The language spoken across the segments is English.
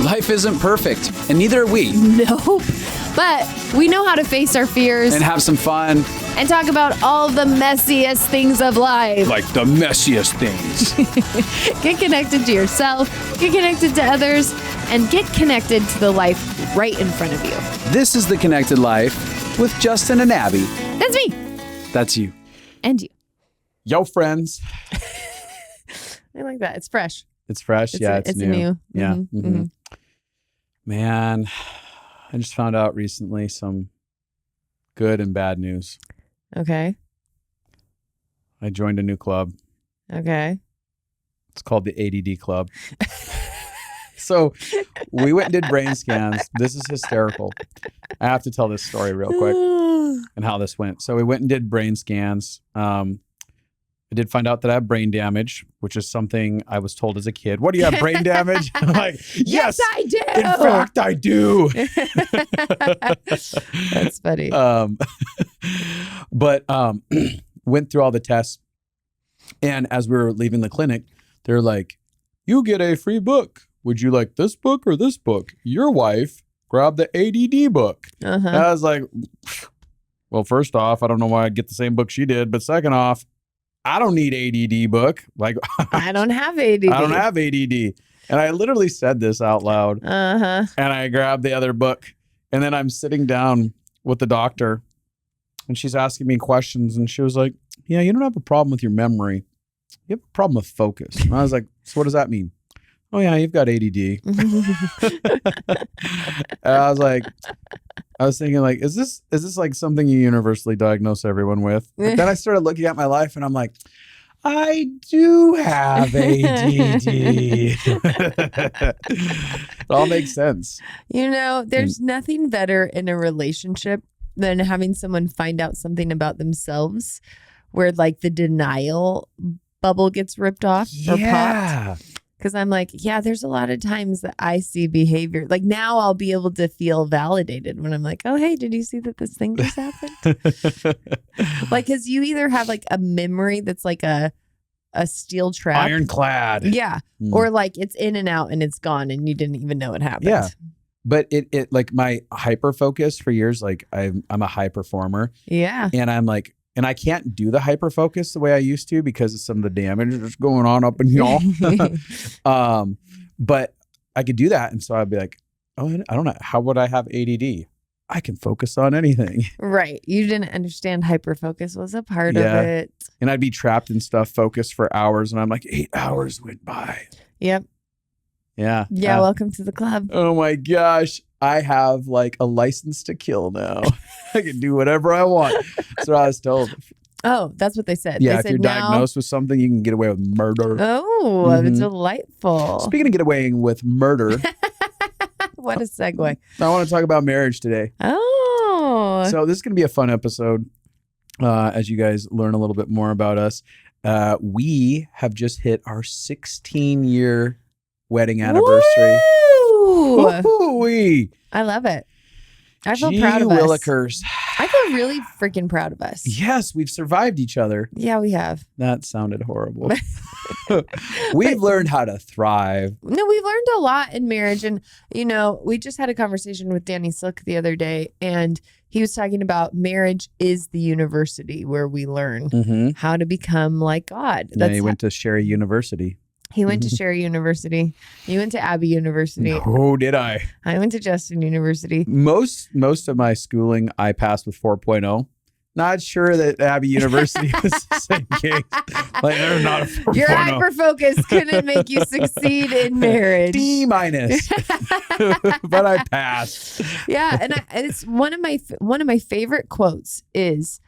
Life isn't perfect, and neither are we. Nope. But we know how to face our fears And have some fun. and talk about all the messiest things of life. Like the messiest things. Get connected to yourself, get connected to others, and get connected to the life right in front of you. This is The Connected Life with Justin and Abby. That's me. That's you. And you. Yo, friends. I like that. It's fresh. It's fresh. It's new. new. Yeah. Mhm, Mhm. mhm. Man, I just found out recently some good and bad news. Okay. I joined a new club. Okay. It's called the ADD Club. So we went and did brain scans. This is hysterical. I have to tell this story real quick and how this went. So we went and did brain scans. I did find out that I have brain damage, which is something I was told as a kid. What do you have, brain damage? I'm like, yes, I do. in fact, I do. That's funny. But went through all the tests. And as we were leaving the clinic, they're like, you get a free book. Would you like this book or this book? Your wife grabbed the ADD book. Uh-huh. And I was like, well, first off, I don't know why I'd get the same book she did. But second off, I don't need ADD book. Like, I don't have ADD. I don't have ADD. And I literally said this out loud. Uh-huh. And I grabbed the other book. And then I'm sitting down with the doctor and she's asking me questions. And she was like, yeah, you don't have a problem with your memory. You have a problem with focus. And I was like, so what does that mean? Oh, yeah, you've got ADD. And I was thinking, like, is this like something you universally diagnose everyone with? But then I started looking at my life and I'm like, I do have ADD. It all makes sense. You know, there's nothing better in a relationship than having someone find out something about themselves where like the denial bubble gets ripped off or popped. Because I'm like, yeah, there's a lot of times that I see behavior. Like now I'll be able to feel validated when I'm like, oh, hey, did you see that this thing just happened? Like, because you either have like a memory that's like a steel trap. Ironclad. Yeah. Or like it's in and out and it's gone and you didn't even know it happened. Yeah. But it like my hyper focus for years, like I'm a high performer. Yeah. And I'm like, and I can't do the hyper focus the way I used to because of some of the damage that's going on up in y'all. But I could do that. And so I'd be like, oh, I don't know. How would I have ADD? I can focus on anything. Right. You didn't understand hyperfocus was a part of it. And I'd be trapped in stuff focused for hours. And I'm like, 8 hours went by. Yep. Yeah. Yeah. Welcome to the club. Oh my gosh. I have like a license to kill now. I can do whatever I want. That's what I was told. Oh, that's what they said. Yeah, they if said you're diagnosed with something, you can get away with murder. Oh, delightful. Speaking of get away with murder, what a segue. I want to talk about marriage today. Oh. So this is going to be a fun episode as you guys learn a little bit more about us. We have just hit our 16-year wedding anniversary. Woo-hoo-wee. I love it. I feel proud of us. Willikers. I feel really freaking proud of us. Yes, we've survived each other. Yeah, we have. That sounded horrible. We've learned how to thrive. No, we've learned a lot in marriage. And, you know, we just had a conversation with Danny Silk the other day, and he was talking about marriage is the university where we learn how to become like God. Yeah, he went to Sherry University. He went to Sherry University. You went to Abbey University. Oh, did I? I went to Justin University. Most of my schooling, I passed with 4.0. Not sure that Abbey University was the same case. Like, they're not a 4.0. Your hyper-focus couldn't make you succeed in marriage. D-. But I passed. Yeah, and it's one of my favorite quotes is,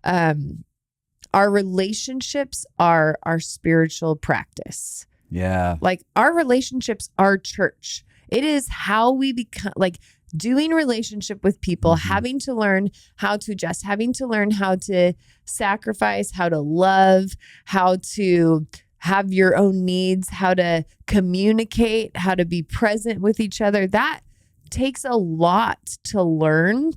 our relationships are our spiritual practice. Yeah. Like our relationships are church. It is how we become, like doing relationship with people, having to learn how to adjust, having to learn how to sacrifice, how to love, how to have your own needs, how to communicate, how to be present with each other. That takes a lot to learn.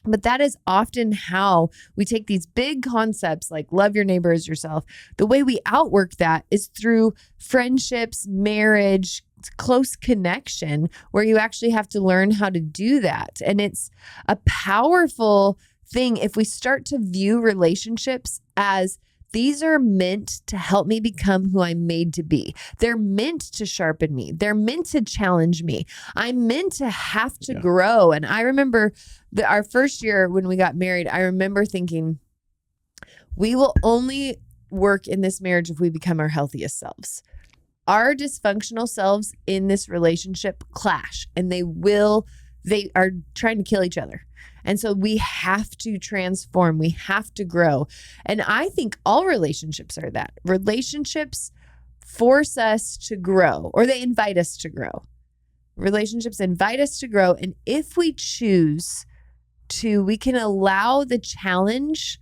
But that is often how we take these big concepts like love your neighbor as yourself. The way we outwork that is through friendships, marriage, close connection where you actually have to learn how to do that. And it's a powerful thing if we start to view relationships as these are meant to help me become who I'm made to be. They're meant to sharpen me. They're meant to challenge me. I'm meant to have to grow. And I remember our first year when we got married, I remember thinking, we will only work in this marriage if we become our healthiest selves. Our dysfunctional selves in this relationship clash, and they are trying to kill each other. And so we have to transform. We have to grow. And I think all relationships are that. Relationships force us to grow, or they invite us to grow. Relationships invite us to grow. And if we choose to, we can allow the challenge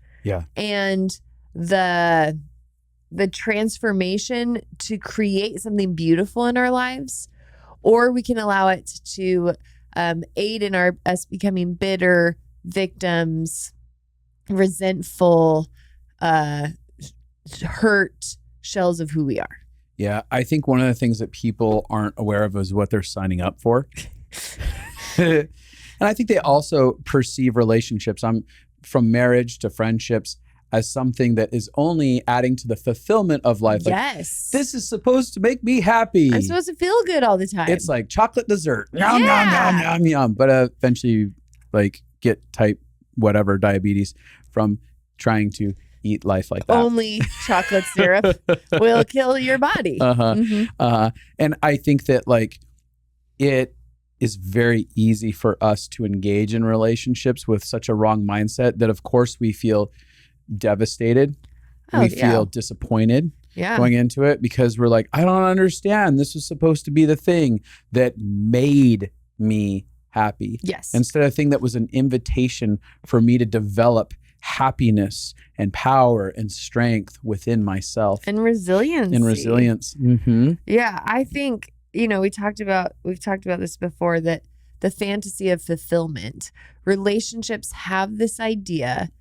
and the transformation to create something beautiful in our lives, or we can allow it to aid in us becoming bitter, victims, resentful, hurt shells of who we are. Yeah, I think one of the things that people aren't aware of is what they're signing up for. And I think they also perceive relationships, from marriage to friendships, as something that is only adding to the fulfillment of life. Yes. Like, this is supposed to make me happy. I'm supposed to feel good all the time. It's like chocolate dessert. Yum, yum, yum, yum, yum. But eventually you get type whatever diabetes from trying to eat life like that. Only chocolate syrup will kill your body. And I think that it is very easy for us to engage in relationships with such a wrong mindset that of course we feel devastated. We feel disappointed going into it because we're like, I don't understand. This was supposed to be the thing that made me happy. Yes. Instead of a thing that was an invitation for me to develop happiness and power and strength within myself. And resilience. Mm-hmm. Yeah. I think, we've talked about this before, that the fantasy of fulfillment, relationships have this idea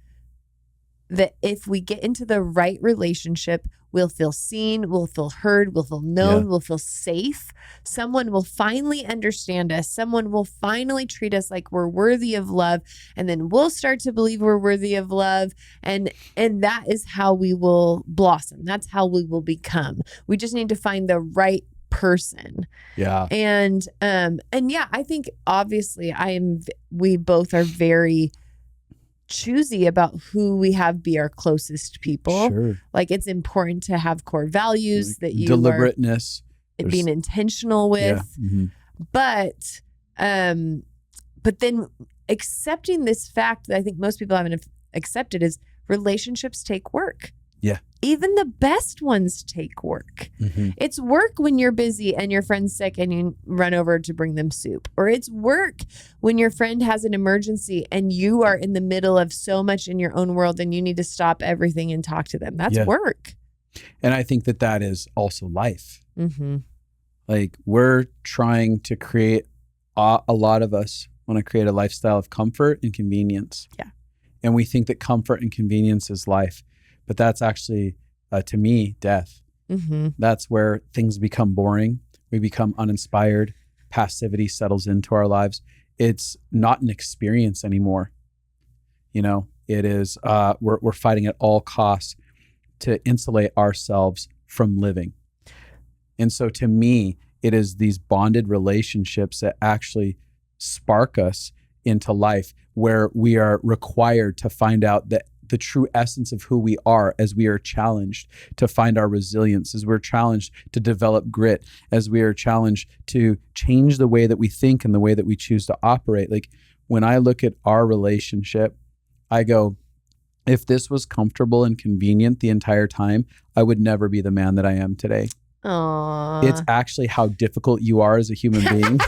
that if we get into the right relationship, we'll feel seen, we'll feel heard, we'll feel known, we'll feel safe. Someone will finally understand us. Someone will finally treat us like we're worthy of love. And then we'll start to believe we're worthy of love. And that is how we will blossom. That's how we will become. We just need to find the right person. Yeah. And I think obviously we both are very choosy about who we have be our closest people. Sure. Like, it's important to have core values that you deliberateness, being intentional with. Yeah. Mm-hmm. But then accepting this fact that I think most people haven't accepted is relationships take work. Yeah. Even the best ones take work. Mm-hmm. It's work when you're busy and your friend's sick and you run over to bring them soup. Or it's work when your friend has an emergency and you are in the middle of so much in your own world and you need to stop everything and talk to them. That's work. And I think that is also life. Mm-hmm. Like, we're trying to create, a lot of us want to create a lifestyle of comfort and convenience. Yeah. And we think that comfort and convenience is life. But that's actually, to me, death. Mm-hmm. That's where things become boring. We become uninspired. Passivity settles into our lives. It's not an experience anymore. It is, we're fighting at all costs to insulate ourselves from living. And so to me, it is these bonded relationships that actually spark us into life, where we are required to find out that the true essence of who we are, as we are challenged to find our resilience, as we're challenged to develop grit, as we are challenged to change the way that we think and the way that we choose to operate. Like, when I look at our relationship, I go, if this was comfortable and convenient the entire time, I would never be the man that I am today. Aww. It's actually how difficult you are as a human being.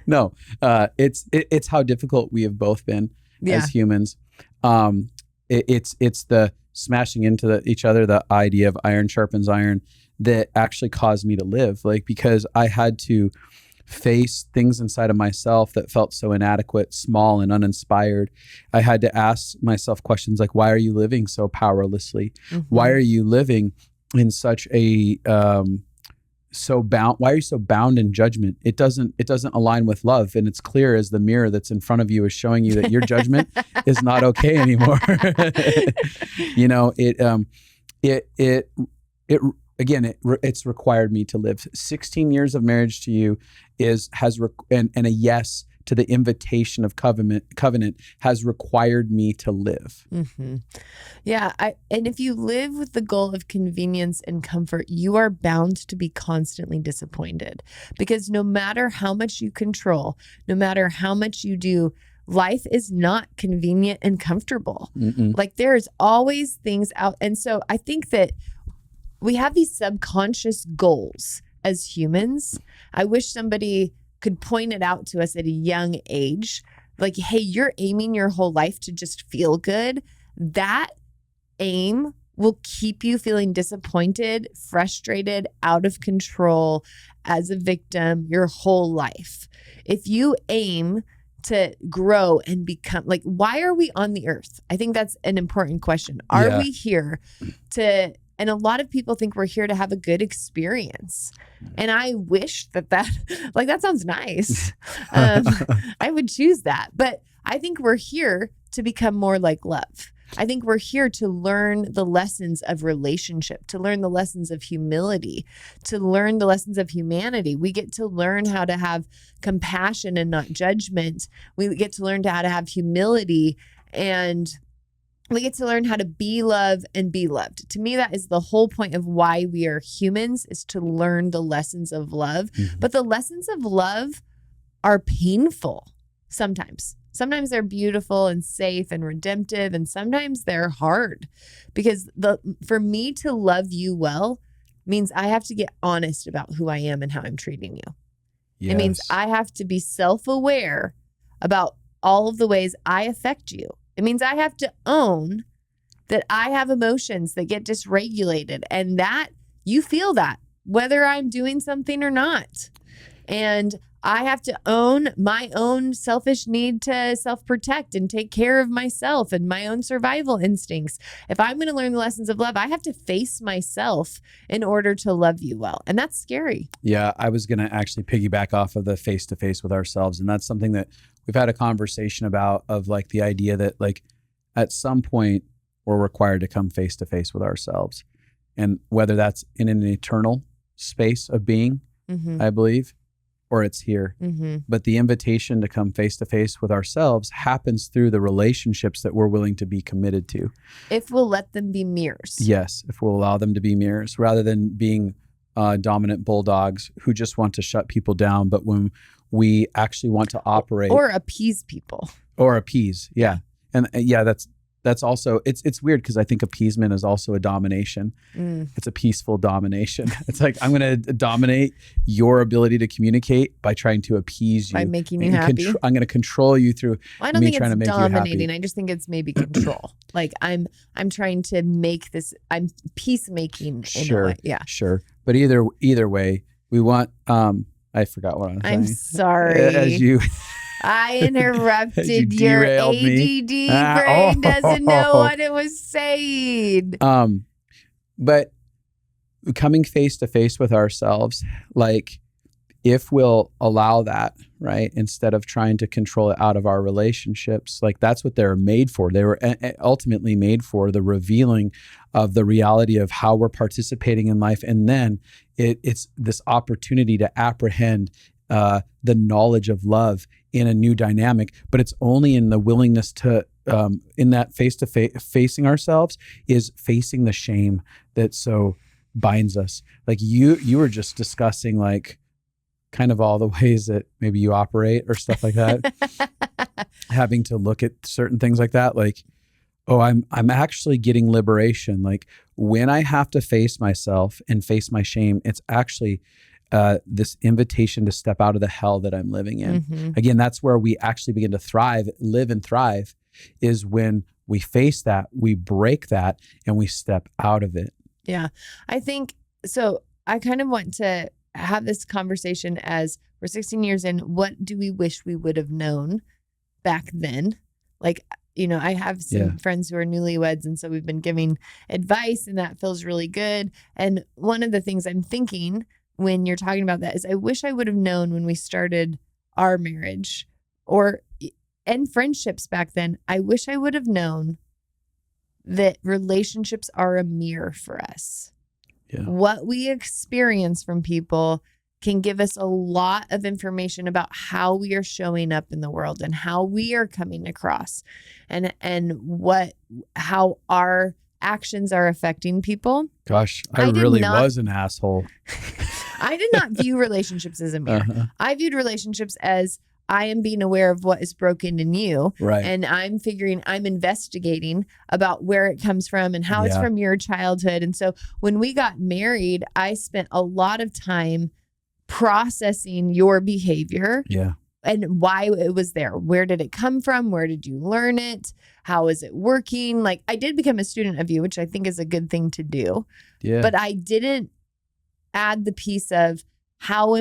No, it's how difficult we have both been as humans. It's the smashing into each other, the idea of iron sharpens iron, that actually caused me to live. Like, because I had to face things inside of myself that felt so inadequate, small, and uninspired. I had to ask myself questions like, why are you living so powerlessly? Why are you living in such a why are you so bound in judgment? It doesn't align with love, and it's clear as the mirror that's in front of you is showing you that your judgment is not okay anymore. It's required me to live. 16 years of marriage to you and a yes to the invitation of covenant has required me to live. Yeah. And if you live with the goal of convenience and comfort, you are bound to be constantly disappointed, because no matter how much you control, no matter how much you do, life is not convenient and comfortable. Like there's always things out. And so I think that we have these subconscious goals as humans. I wish somebody could point it out to us at a young age. Like, hey, you're aiming your whole life to just feel good. That aim will keep you feeling disappointed, frustrated, out of control, as a victim your whole life. If you aim to grow and become, like, why are we on the earth? I think that's an important question. Are we here to, and a lot of people think we're here to have a good experience. And I wish that sounds nice. I would choose that. But I think we're here to become more like love. I think we're here to learn the lessons of relationship, to learn the lessons of humility, to learn the lessons of humanity. We get to learn how to have compassion and not judgment. We get to learn how to have humility, and we get to learn how to be love and be loved. To me, that is the whole point of why we are humans, is to learn the lessons of love. But the lessons of love are painful sometimes. Sometimes they're beautiful and safe and redemptive, and sometimes they're hard, because for me to love you well means I have to get honest about who I am and how I'm treating you. It means I have to be self-aware about all of the ways I affect you. It means I have to own that I have emotions that get dysregulated, and that you feel that whether I'm doing something or not. And I have to own my own selfish need to self-protect and take care of myself and my own survival instincts. If I'm going to learn the lessons of love, I have to face myself in order to love you well. And that's scary. Yeah, I was going to actually piggyback off of the face-to-face with ourselves. And that's something that we've had a conversation about, of like the idea that like at some point we're required to come face-to-face with ourselves. And whether that's in an eternal space of being, I believe, or it's here. But the invitation to come face-to-face with ourselves happens through the relationships that we're willing to be committed to. If we'll let them be mirrors. Yes, if we'll allow them to be mirrors, rather than being dominant bulldogs who just want to shut people down. But when we actually want to operate. Or appease people. Yeah. And that's also, it's weird because I think appeasement is also a domination. It's a peaceful domination. It's like, I'm going to dominate your ability to communicate by trying to appease you. By making you happy. I'm going to control you through me trying to make you happy. I don't think it's dominating. I just think it's maybe control. Like I'm trying to make this, I'm peacemaking. Sure. Yeah. Sure. But either way, we want, I forgot what I'm saying. I'm sorry. As you... I interrupted your ADD brain doesn't know what it was saying. But coming face to face with ourselves, like if we'll allow that, right, instead of trying to control it out of our relationships, like that's what they're made for. They were ultimately made for the revealing of the reality of how we're participating in life. And then it's this opportunity to apprehend the knowledge of love in a new dynamic, but it's only in the willingness to, in that face-to-face facing ourselves, is facing the shame that so binds us. Like you were just discussing like kind of all the ways that maybe you operate or stuff like that, having to look at certain things like that. Like, oh, I'm actually getting liberation. Like when I have to face myself and face my shame, it's actually this invitation to step out of the hell that I'm living in. Again, that's where we actually begin to live and thrive, is when we face that, we break that, and we step out of it. Yeah. I think, so I kind of want to have this conversation as We're 16 years in. What do we wish we would have known back then? Like, I have some friends who are newlyweds, and so we've been giving advice, and that feels really good. And one of the things I'm thinking when you're talking about that is I wish I would have known when we started our marriage and friendships back then. I wish I would have known that relationships are a mirror for us. Yeah. What we experience from people can give us a lot of information about how we are showing up in the world and how we are coming across and how our actions are affecting people. Gosh, I really was an asshole. I did not view relationships as a mirror. Uh-huh. I viewed relationships as I am being aware of what is broken in you. Right. And I'm investigating about where it comes from and how it's from your childhood. And so when we got married, I spent a lot of time processing your behavior. Yeah. And why it was there. Where did it come from? Where did you learn it? How is it working? Like, I did become a student of you, which I think is a good thing to do. Yeah. But I didn't add the piece of what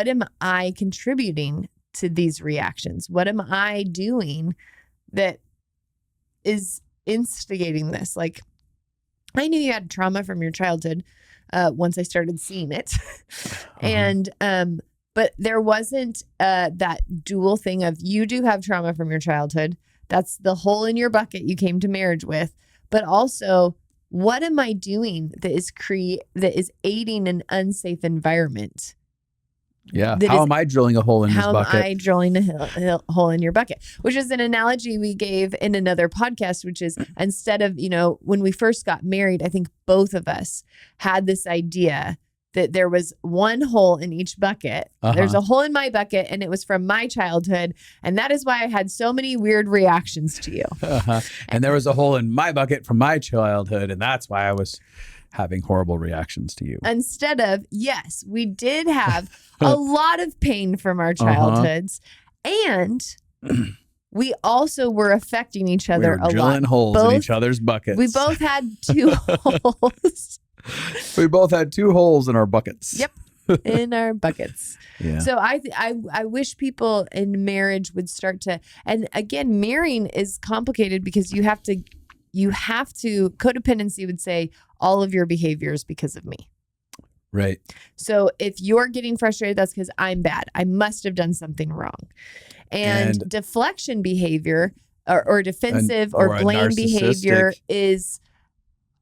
am I contributing to these reactions? What am I doing that is instigating this? Like, I knew you had trauma from your childhood once I started seeing it. And, but there wasn't that dual thing of you do have trauma from your childhood. That's the hole in your bucket you came to marriage with. But also, what am I doing that is aiding an unsafe environment? Yeah. How am I drilling a hole in this bucket? How am I drilling a hole in your bucket? Which is an analogy we gave in another podcast, which is instead of, when we first got married, I think both of us had this idea that there was one hole in each bucket. There's a hole in my bucket, and it was from my childhood. And that is why I had so many weird reactions to you. And there was a hole in my bucket from my childhood, and that's why I was having horrible reactions to you. Instead of, yes, we did have a lot of pain from our childhoods, and we also were affecting each other a lot. Drilling holes in each other's buckets. We both had 2 holes. We both had 2 holes in our buckets. Yep, in our buckets. Yeah. So I wish people in marriage would start to, and again, marrying is complicated because you have to, codependency would say all of your behaviors because of me. Right. So if you're getting frustrated, that's because I'm bad. I must have done something wrong. And deflection behavior or defensive or blame behavior is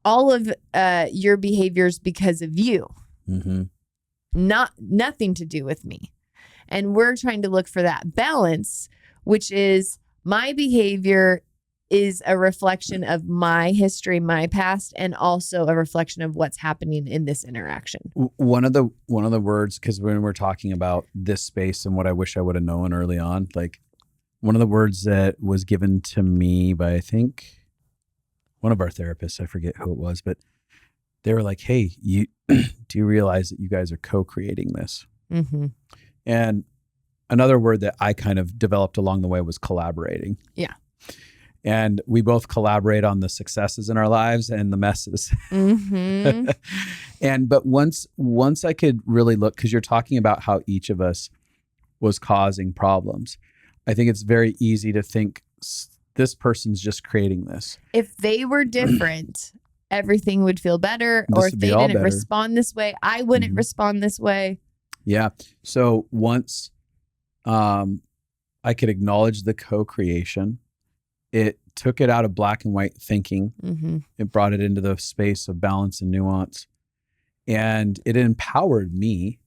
all of your behaviors because of you. Mm-hmm. Nothing to do with me. And we're trying to look for that balance, which is my behavior is a reflection of my history, my past, and also a reflection of what's happening in this interaction. One of the words, because when we're talking about this space and what I wish I would have known early on, like one of the words that was given to me by, I think, one of our therapists, I forget who it was, but they were like, hey, do you realize that you guys are co-creating this? Mm-hmm. And another word that I kind of developed along the way was collaborating. Yeah. And we both collaborate on the successes in our lives and the messes. Mm-hmm. But once I could really look, because you're talking about how each of us was causing problems, I think it's very easy to think this person's just creating this. If they were different, everything would feel better. Or if they didn't respond this way, I wouldn't respond this way. Yeah. So once I could acknowledge the co-creation, it took it out of black and white thinking. Mm-hmm. It brought it into the space of balance and nuance. And it empowered me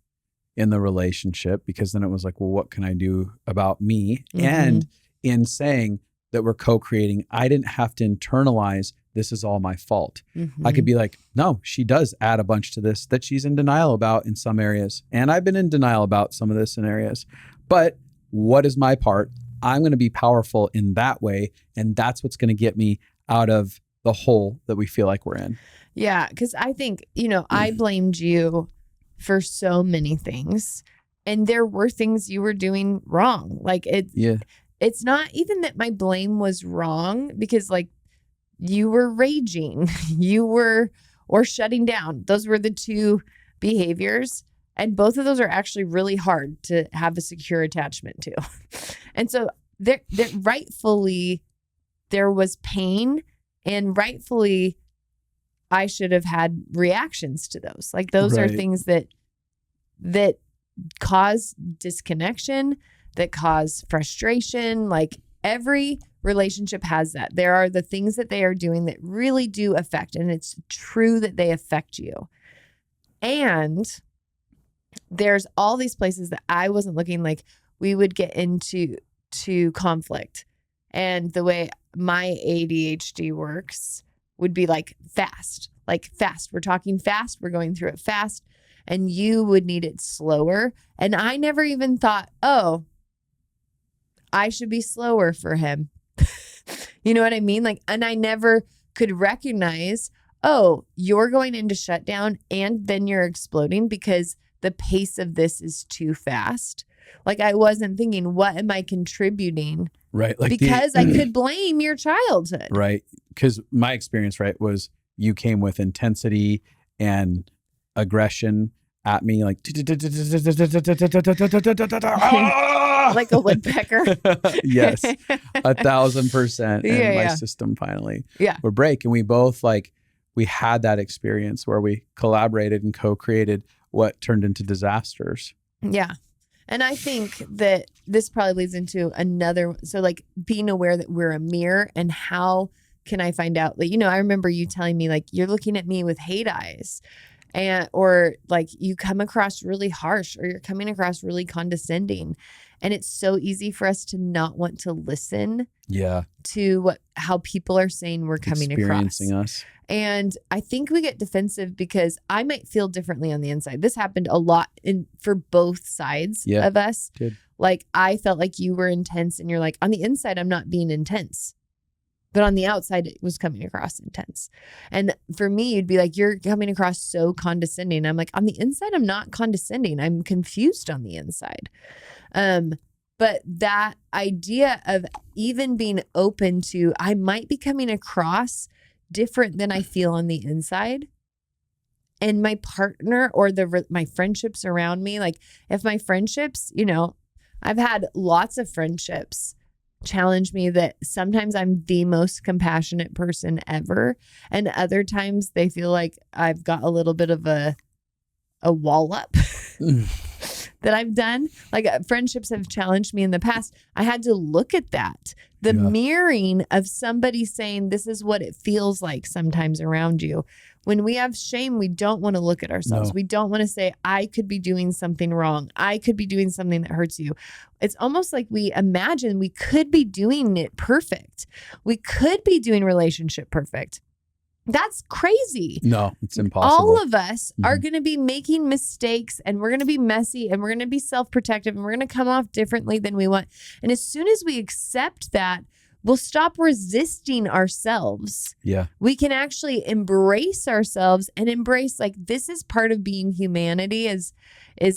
in the relationship, because then it was like, well, what can I do about me? Mm-hmm. And in saying that we're co-creating, I didn't have to internalize this is all my fault. Mm-hmm. I could be like, no, she does add a bunch to this that she's in denial about in some areas. And I've been in denial about some of this in areas. But what is my part? I'm going to be powerful in that way. And that's what's going to get me out of the hole that we feel like we're in. Yeah. Because I think, I blamed you for so many things. And there were things you were doing wrong. Like it's not even that my blame was wrong, because like you were raging, or shutting down. Those were the 2 behaviors. And both of those are actually really hard to have a secure attachment to. And so there rightfully there was pain, and rightfully I should have had reactions to those. Like those are things that cause disconnection, that cause frustration. Like every relationship has that. There are the things that they are doing that really do affect, and it's true that they affect you. And there's all these places that I wasn't looking. Like we would get into conflict, and the way my ADHD works would be like fast. We're talking fast. We're going through it fast, and you would need it slower. And I never even thought, oh, I should be slower for him. You know what I mean? Like, and I never could recognize, oh, you're going into shutdown and then you're exploding because the pace of this is too fast. Like I wasn't thinking, what am I contributing? Right. Like because I could blame your childhood. Right. Because my experience, right, was you came with intensity and aggression at me, like like a woodpecker. Yes, 1,000%. And my system finally would break. And we both we had that experience where we collaborated and co-created what turned into disasters. Yeah. And I think that this probably leads into another. So like being aware that we're a mirror, and how can I find out? Like, I remember you telling me like, you're looking at me with hate eyes, or like you come across really harsh, or you're coming across really condescending. And it's so easy for us to not want to listen to how people are saying we're coming experiencing across. Us. And I think we get defensive because I might feel differently on the inside. This happened a lot for both sides of us. Did. Like I felt like you were intense, and you're like, on the inside, I'm not being intense. But on the outside, it was coming across intense. And for me, you'd be like, you're coming across so condescending. I'm like, on the inside, I'm not condescending. I'm confused on the inside. But that idea of even being open to, I might be coming across different than I feel on the inside. And my partner or my friendships around me, like if my friendships, I've had lots of friendships challenge me that sometimes I'm the most compassionate person ever. And other times they feel like I've got a little bit of a wall up that I've done. Like friendships have challenged me in the past. I had to look at that. The mirroring of somebody saying, this is what it feels like sometimes around you. When we have shame, we don't want to look at ourselves. No. We don't want to say, I could be doing something wrong. I could be doing something that hurts you. It's almost like we imagine we could be doing it perfect. We could be doing relationship perfect. That's crazy. No, it's impossible. All of us are going to be making mistakes, and we're going to be messy, and we're going to be self-protective, and we're going to come off differently than we want. And as soon as we accept that, we'll stop resisting ourselves. Yeah. We can actually embrace ourselves and embrace, like, this is part of being humanity, is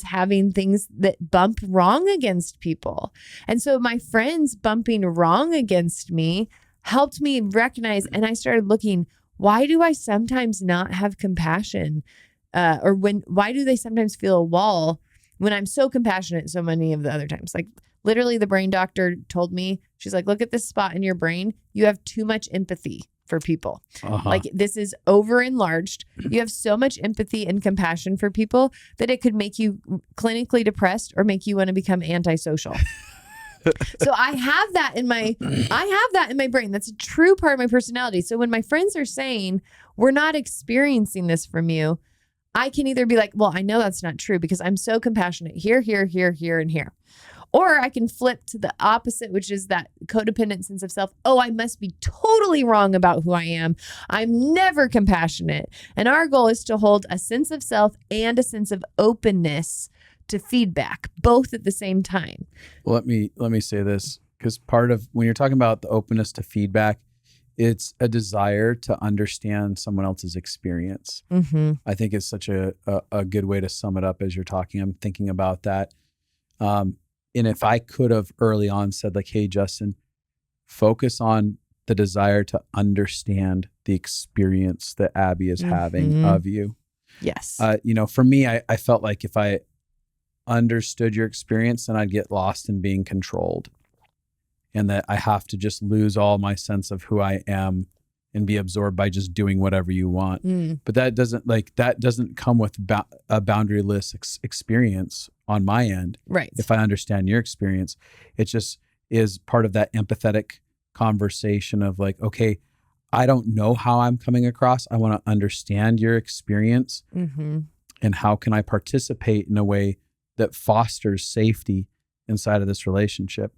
having things that bump wrong against people. And so my friends bumping wrong against me helped me recognize, and I started looking, why do I sometimes not have compassion? Why do they sometimes feel a wall when I'm so compassionate so many of the other times? Like literally the brain doctor told me, she's like, look at this spot in your brain. You have too much empathy for people. Like this is over enlarged. You have so much empathy and compassion for people that it could make you clinically depressed or make you want to become antisocial. So I have that in my brain. That's a true part of my personality. So when my friends are saying, we're not experiencing this from you, I can either be like, well, I know that's not true because I'm so compassionate here, here, here, here, and here. Or I can flip to the opposite, which is that codependent sense of self. Oh, I must be totally wrong about who I am. I'm never compassionate. And our goal is to hold a sense of self and a sense of openness to feedback, both at the same time. Well, let me say this, because part of when you're talking about the openness to feedback, it's a desire to understand someone else's experience. I think it's such a good way to sum it up as you're talking. I'm thinking about that. And if I could have early on said like, hey, Justin, focus on the desire to understand the experience that Abby is having of you. Yes. For me, I felt like if I understood your experience, then I'd get lost in being controlled, and that I have to just lose all my sense of who I am and be absorbed by just doing whatever you want. But that doesn't come with a boundaryless experience on my end. Right. If I understand your experience, it just is part of that empathetic conversation of like, okay, I don't know how I'm coming across. I want to understand your experience, and how can I participate in a way that fosters safety inside of this relationship.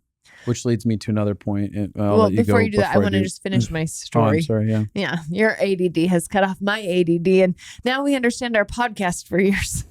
Which leads me to another point. Well, before you do that, I want to just finish my story. Oh, I'm sorry. Yeah. Yeah. Your ADD has cut off my ADD, and now we understand our podcast for years.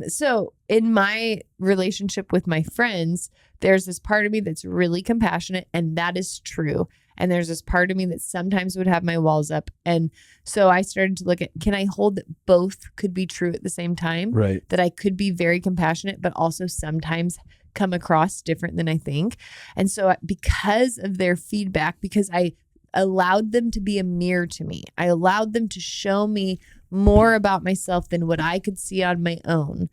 So in my relationship with my friends, there's this part of me that's really compassionate, and that is true. And there's this part of me that sometimes would have my walls up. And so I started to look at, can I hold that both could be true at the same time? Right. That I could be very compassionate, but also sometimes come across different than I think. And so because of their feedback, because I allowed them to be a mirror to me, I allowed them to show me more about myself than what I could see on my own,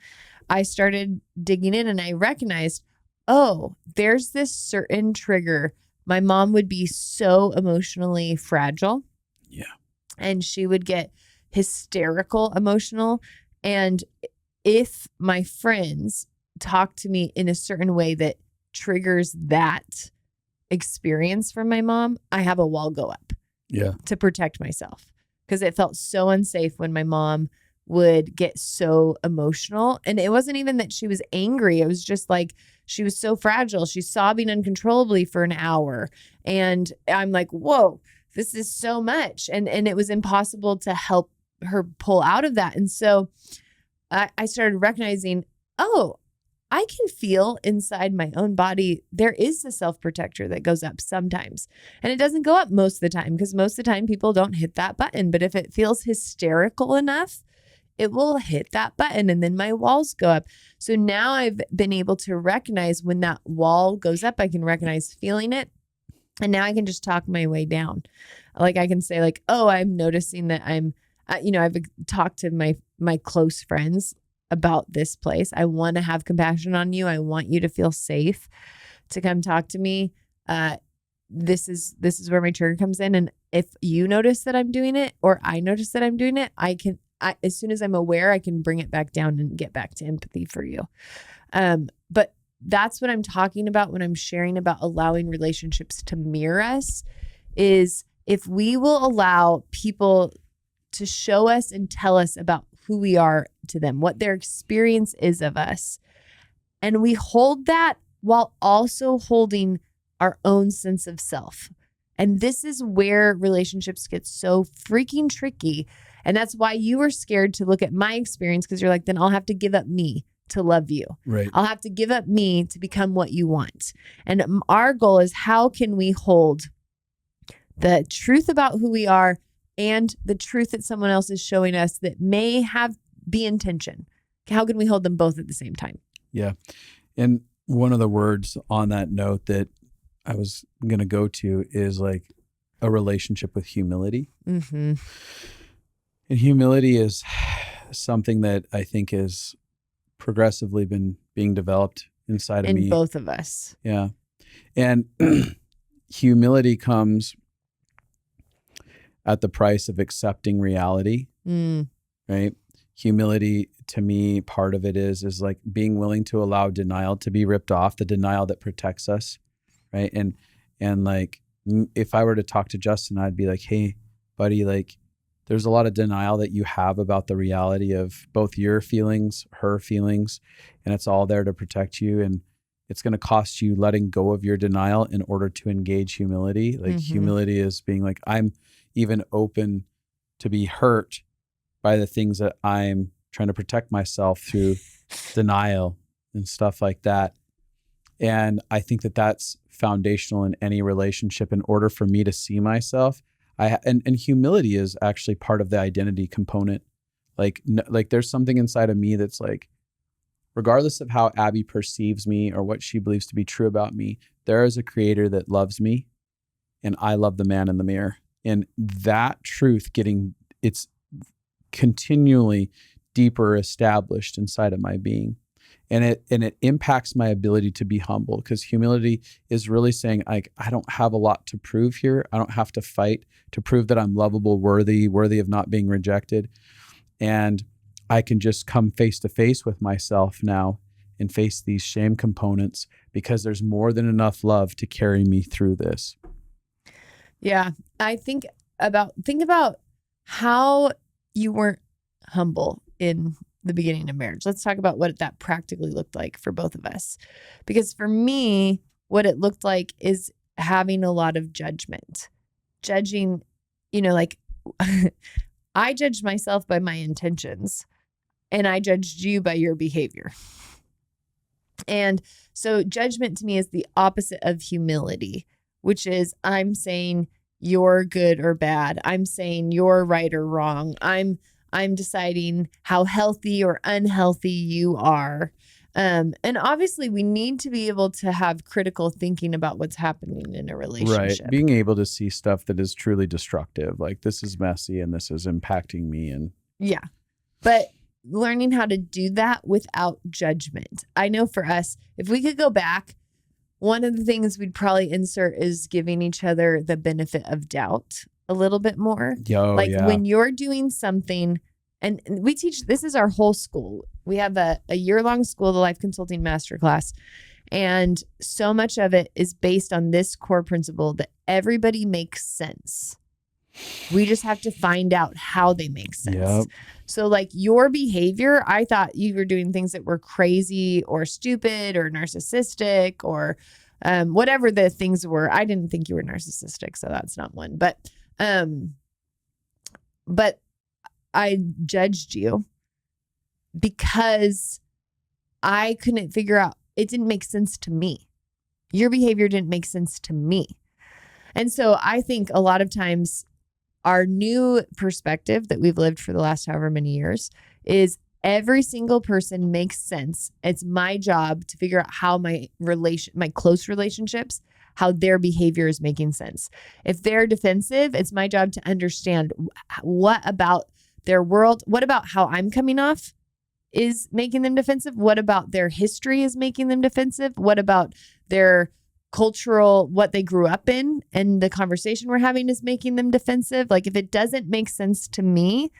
I started digging in and I recognized, oh, there's this certain trigger. My mom would be so emotionally fragile. Yeah. And she would get hysterical emotional. And if my friends talk to me in a certain way that triggers that experience from my mom, I have a wall go up. Yeah. To protect myself, because it felt so unsafe when my mom would get so emotional. And it wasn't even that she was angry. It was just like, she was so fragile. She's sobbing uncontrollably for an hour. And I'm like, whoa, this is so much. And it was impossible to help her pull out of that. And so I started recognizing, oh, I can feel inside my own body, there is a self-protector that goes up sometimes. And it doesn't go up most of the time, because most of the time people don't hit that button. But if it feels hysterical enough, it will hit that button, and then my walls go up. So now I've been able to recognize when that wall goes up, I can recognize feeling it. And now I can just talk my way down. Like I can say like, oh, I'm noticing that I'm, I've talked to my close friends about this place. I want to have compassion on you. I want you to feel safe to come talk to me. This is where my trigger comes in. And if you notice that I'm doing it, or I notice that I'm doing it, as soon as I'm aware, I can bring it back down and get back to empathy for you. But that's what I'm talking about when I'm sharing about allowing relationships to mirror us, is if we will allow people to show us and tell us about who we are to them, what their experience is of us. And we hold that while also holding our own sense of self. And this is where relationships get so freaking tricky. And that's why you were scared to look at my experience, because you're like, then I'll have to give up me to love you. Right. I'll have to give up me to become what you want. And our goal is, how can we hold the truth about who we are and the truth that someone else is showing us that may be intention? How can we hold them both at the same time? Yeah. And one of the words on that note that I was going to go to is like a relationship with humility. Mm-hmm. And humility is something that I think is progressively been being developed inside of me. In both of us. Yeah. And humility comes at the price of accepting reality, right? Humility, to me, part of it is like being willing to allow denial to be ripped off, the denial that protects us, right? And like, if I were to talk to Justin, I'd be like, hey, buddy, like, there's a lot of denial that you have about the reality of both your feelings, her feelings, and it's all there to protect you. And it's going to cost you letting go of your denial in order to engage humility. Like humility is being like, I'm even open to be hurt by the things that I'm trying to protect myself through denial and stuff like that. And I think that that's foundational in any relationship. In order for me to see myself, and humility is actually part of the identity component. Like there's something inside of me that's like, regardless of how Abby perceives me or what she believes to be true about me, there is a creator that loves me, and I love the man in the mirror. And that truth it's continually deeper established inside of my being. And it impacts my ability to be humble, because humility is really saying, like, I don't have a lot to prove here. I don't have to fight to prove that I'm lovable, worthy of not being rejected. And I can just come face to face with myself now and face these shame components, because there's more than enough love to carry me through this. Yeah. I think about how you weren't humble in the beginning of marriage. Let's talk about what that practically looked like for both of us. Because for me, what it looked like is having a lot of judgment. Judging, like I judged myself by my intentions, and I judged you by your behavior. And so judgment to me is the opposite of humility, which is I'm saying you're good or bad. I'm saying you're right or wrong. I'm deciding how healthy or unhealthy you are. And obviously we need to be able to have critical thinking about what's happening in a relationship. Right. Being able to see stuff that is truly destructive, like this is messy and this is impacting me. And yeah. But learning how to do that without judgment. I know for us, if we could go back, one of the things we'd probably insert is giving each other the benefit of doubt a little bit more. When you're doing something, and we teach, this is our whole school. We have a year-long School of the Life Consulting Masterclass. And so much of it is based on this core principle that everybody makes sense. We just have to find out how they make sense. Yep. So like your behavior, I thought you were doing things that were crazy or stupid or narcissistic or whatever the things were. I didn't think you were narcissistic, so that's not one. But I judged you because I couldn't figure out, it didn't make sense to me. Your behavior didn't make sense to me. And so I think a lot of times our new perspective that we've lived for the last however many years is every single person makes sense. It's my job to figure out how my close relationships, how their behavior is making sense. If they're defensive, it's my job to understand what about their world, what about how I'm coming off is making them defensive? What about their history is making them defensive? What about their cultural, what they grew up in and the conversation we're having is making them defensive? Like if it doesn't make sense to me,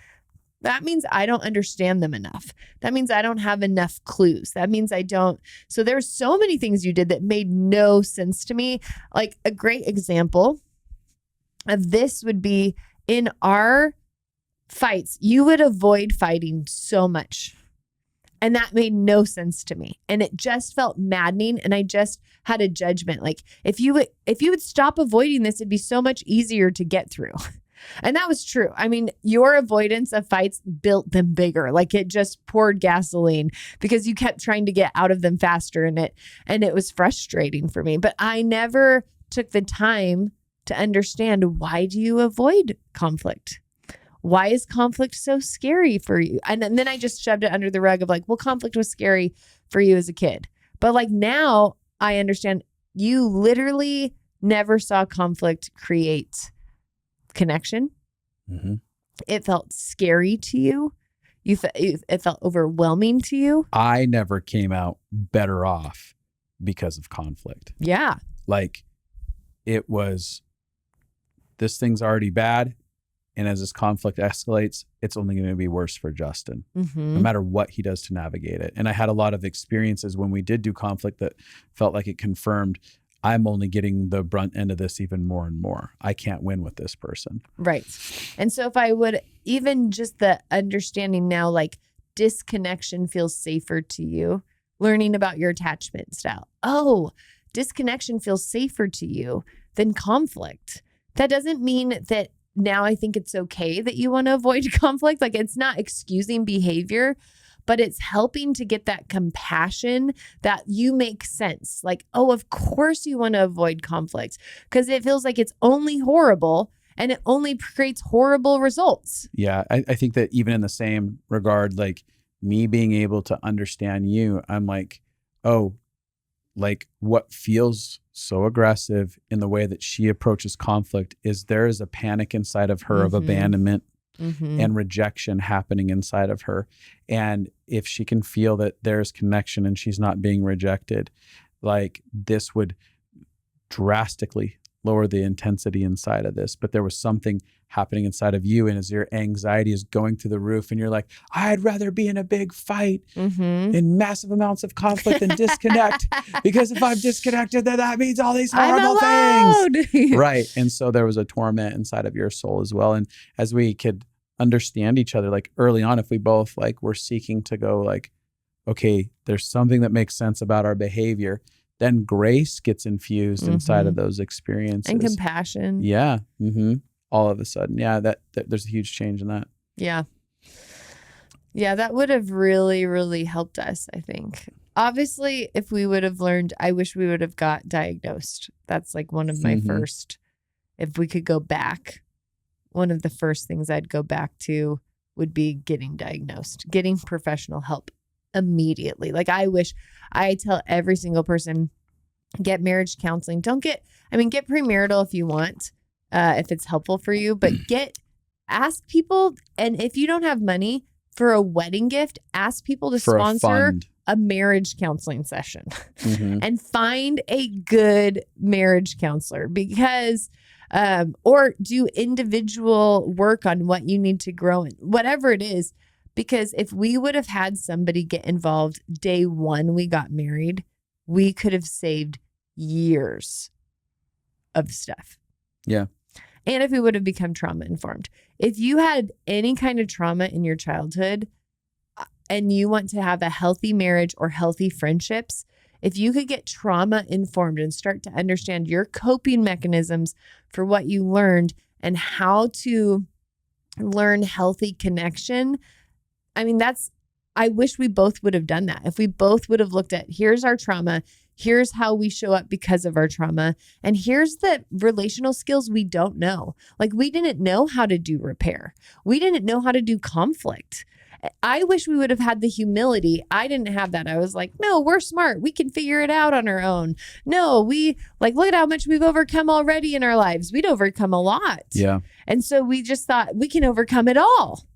that means I don't understand them enough. That means I don't have enough clues. That means I don't. So there's so many things you did that made no sense to me. Like a great example of this would be in our fights, you would avoid fighting so much. And that made no sense to me. And it just felt maddening. And I just had a judgment. Like if you would stop avoiding this, it'd be so much easier to get through. And that was true. I mean, your avoidance of fights built them bigger. Like it just poured gasoline because you kept trying to get out of them faster, and it was frustrating for me. But I never took the time to understand, why do you avoid conflict? Why is conflict so scary for you? And then I just shoved it under the rug of like, well, conflict was scary for you as a kid. But like now I understand you literally never saw conflict create connection. Mm-hmm. It felt scary to you. It felt overwhelming to you. I never came out better off because of conflict. Yeah. Like it was, this thing's already bad. And as this conflict escalates, it's only going to be worse for Justin, no matter what he does to navigate it. And I had a lot of experiences when we did do conflict that felt like it confirmed, I'm only getting the brunt end of this even more and more. I can't win with this person. Right. And so if I would, even just the understanding now, like disconnection feels safer to you, learning about your attachment style. Oh, disconnection feels safer to you than conflict. That doesn't mean that now I think it's okay that you want to avoid conflict. Like it's not excusing behavior, but it's helping to get that compassion that you make sense. Like, oh, of course you want to avoid conflict because it feels like it's only horrible and it only creates horrible results. Yeah. I think that even in the same regard, like me being able to understand you, I'm like, oh, like what feels so aggressive in the way that she approaches conflict is there is a panic inside of her of abandonment and rejection happening inside of her. And if she can feel that there's connection and she's not being rejected, like this would drastically lower the intensity inside of this. But there was something happening inside of you. And as your anxiety is going through the roof and you're like, I'd rather be in a big fight in massive amounts of conflict and disconnect, because if I'm disconnected, then that means all these horrible things. Right. And so there was a torment inside of your soul as well. And as we could understand each other, like early on, if we both like were seeking to go like, okay, there's something that makes sense about our behavior, then grace gets infused inside of those experiences. And compassion. Yeah. All of a sudden. Yeah. That there's a huge change in that. Yeah. Yeah. That would have really, really helped us, I think. Obviously, if we would have learned, I wish we would have got diagnosed. That's like one of my first, if we could go back, one of the first things I'd go back to would be getting diagnosed, getting professional help immediately. Like I tell every single person, get marriage counseling. Get premarital if you want, if it's helpful for you, but ask people. And if you don't have money for a wedding gift, ask people to sponsor a marriage counseling session and find a good marriage counselor, because or do individual work on what you need to grow in, whatever it is. Because if we would have had somebody get involved day one we got married, we could have saved years of stuff. Yeah. And if we would have become trauma informed. If you had any kind of trauma in your childhood and you want to have a healthy marriage or healthy friendships, if you could get trauma informed and start to understand your coping mechanisms for what you learned and how to learn healthy connection, I mean, I wish we both would have done that. If we both would have looked at, here's our trauma, here's how we show up because of our trauma, and here's the relational skills we don't know. Like we didn't know how to do repair. We didn't know how to do conflict. I wish we would have had the humility. I didn't have that. I was like, no, we're smart. We can figure it out on our own. No, look at how much we've overcome already in our lives. We'd overcome a lot. Yeah. And so we just thought we can overcome it all.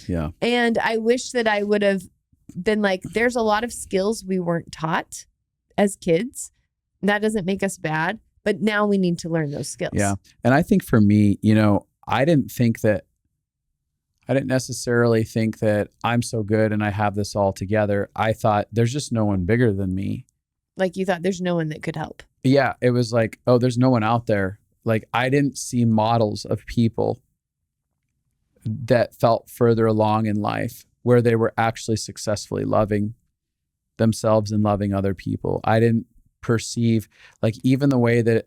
Yeah. And I wish that I would have been like, there's a lot of skills we weren't taught as kids. And that doesn't make us bad, but now we need to learn those skills. Yeah. And I think for me, I didn't necessarily think that I'm so good and I have this all together. I thought there's just no one bigger than me. Like you thought there's no one that could help. Yeah. It was like, oh, there's no one out there. Like I didn't see models of people that felt further along in life where they were actually successfully loving themselves and loving other people. I didn't perceive, like, even the way that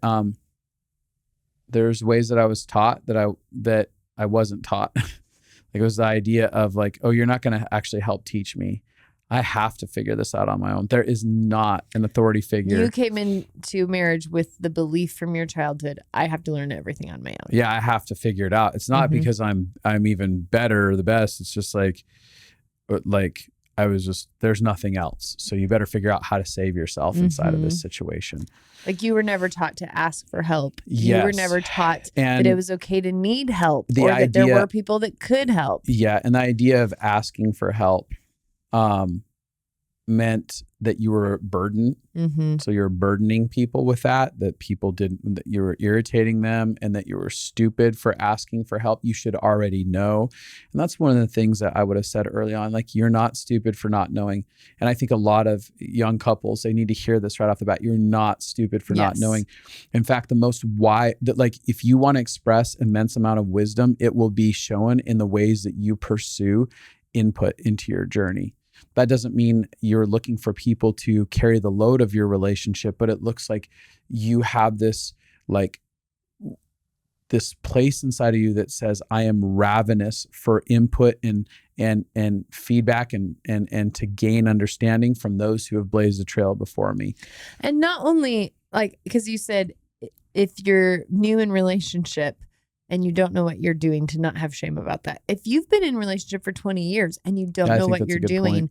there's ways that I was taught that I wasn't taught. Like it was the idea of like, oh, you're not going to actually help teach me. I have to figure this out on my own. There is not an authority figure. You came into marriage with the belief from your childhood, I have to learn everything on my own. Yeah, I have to figure it out. It's not because I'm even better or the best. It's just like I was just, there's nothing else. So you better figure out how to save yourself inside of this situation. Like you were never taught to ask for help. Yes. You were never taught and that it was okay to need help or that there were people that could help. Yeah. And the idea of asking for help meant that you were burdened. So you're burdening people with that people didn't, that you were irritating them and that you were stupid for asking for help. You should already know. And that's one of the things that I would have said early on, like, you're not stupid for not knowing. And I think a lot of young couples, they need to hear this right off the bat. You're not stupid for not knowing. In fact, if you want to express immense amount of wisdom, it will be shown in the ways that you pursue input into your journey. That doesn't mean you're looking for people to carry the load of your relationship, but it looks like you have this place inside of you that says, I am ravenous for input and feedback and to gain understanding from those who have blazed the trail before me. And not only because you said if you're new in relationship and you don't know what you're doing, to not have shame about that. If you've been in a relationship for 20 years and you don't know what you're doing,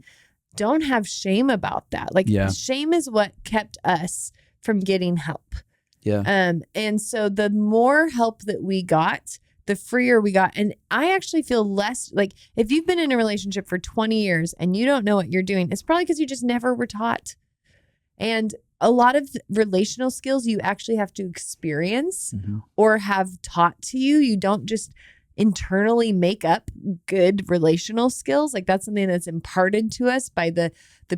don't have shame about that. Shame is what kept us from getting help. Yeah. And so the more help that we got, the freer we got. And I actually feel less like if you've been in a relationship for 20 years and you don't know what you're doing, it's probably because you just never were taught. And a lot of relational skills you actually have to experience or have taught to you. You don't just internally make up good relational skills. Like that's something that's imparted to us by the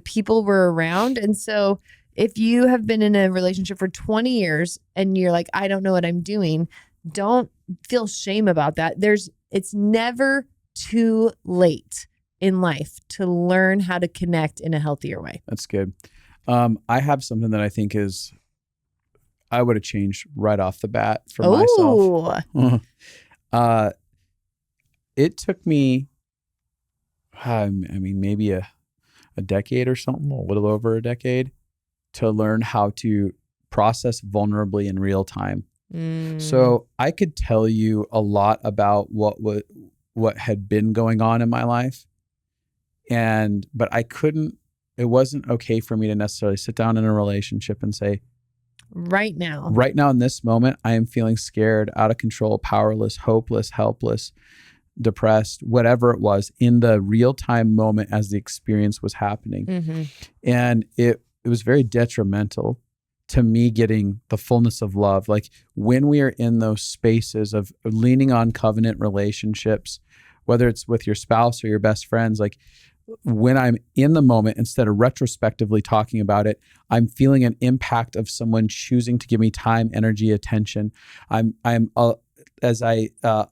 people we're around. And so if you have been in a relationship for 20 years and you're like, I don't know what I'm doing, don't feel shame about that. It's never too late in life to learn how to connect in a healthier way. That's good. I have something that I think I would have changed right off the bat for myself. It took me, maybe a decade or something, a little over a decade, to learn how to process vulnerably in real time. So I could tell you a lot about what had been going on in my life, but I couldn't. It wasn't okay for me to necessarily sit down in a relationship and say, right now in this moment, I am feeling scared, out of control, powerless, hopeless, helpless, depressed, whatever it was, in the real time moment as the experience was happening. And it was very detrimental to me getting the fullness of love. Like when we are in those spaces of leaning on covenant relationships, whether it's with your spouse or your best friends, like when I'm in the moment, instead of retrospectively talking about it, I'm feeling an impact of someone choosing to give me time, energy, attention. As I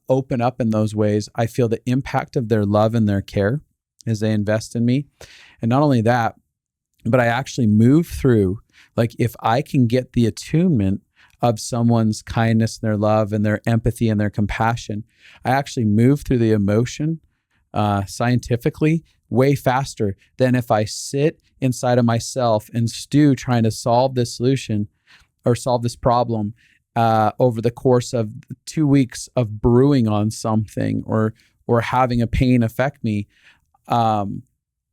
open up in those ways, I feel the impact of their love and their care as they invest in me. And not only that, but I actually move through, like if I can get the attunement of someone's kindness and their love and their empathy and their compassion, I actually move through the emotion scientifically way faster than if I sit inside of myself and stew trying to solve this solution or solve this problem over the course of 2 weeks of brewing on something or having a pain affect me.